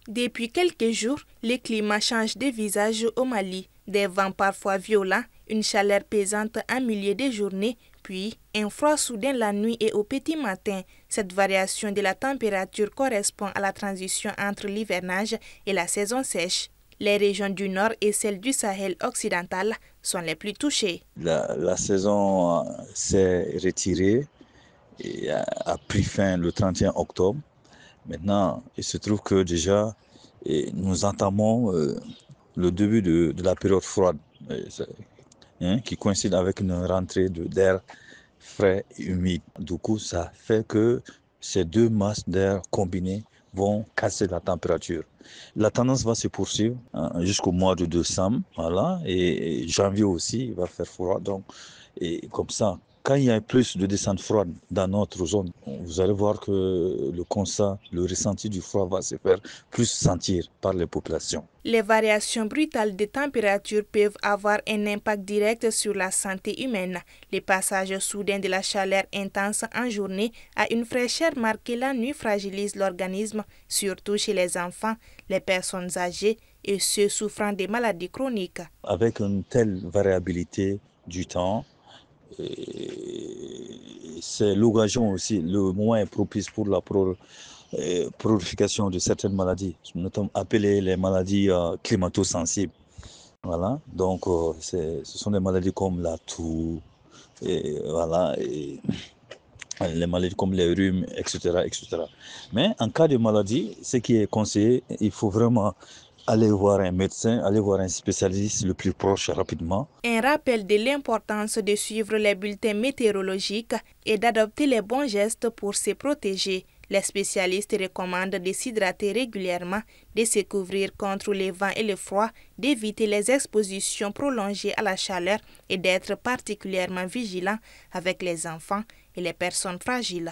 Depuis quelques jours, le climat change de visage au Mali. Des vents parfois violents, une chaleur pesante en milieu de journée, puis un froid soudain la nuit et au petit matin. Cette variation de la température correspond à la transition entre l'hivernage et la saison sèche. Les régions du nord et celles du Sahel occidental sont les plus touchées. La saison s'est retirée et a pris fin le 31 octobre. Maintenant, il se trouve que déjà, nous entamons le début de la période froide, qui coïncide avec une rentrée d'air frais et humide. Du coup, ça fait que ces deux masses d'air combinées vont casser la température. La tendance va se poursuivre jusqu'au mois de décembre, voilà, et janvier aussi, il va faire froid. Donc, et comme ça, quand il y a plus de descente froide dans notre zone, vous allez voir que le constat, le ressenti du froid va se faire plus sentir par les populations. Les variations brutales de température peuvent avoir un impact direct sur la santé humaine. Le passage soudain de la chaleur intense en journée à une fraîcheur marquée la nuit fragilise l'organisme, surtout chez les enfants, les personnes âgées et ceux souffrant des maladies chroniques. Avec une telle variabilité du temps, c'est l'occasion aussi, le moment est propice pour la prolification de certaines maladies, notamment appelées les maladies climato-sensibles. Voilà, donc ce sont des maladies comme la toux, et les maladies comme les rhumes, etc., etc. Mais en cas de maladie, ce qui est conseillé, il faut vraiment aller voir un médecin, aller voir un spécialiste le plus proche rapidement. Un rappel de l'importance de suivre les bulletins météorologiques et d'adopter les bons gestes pour se protéger. Les spécialistes recommandent de s'hydrater régulièrement, de se couvrir contre les vents et le froid, d'éviter les expositions prolongées à la chaleur et d'être particulièrement vigilant avec les enfants et les personnes fragiles.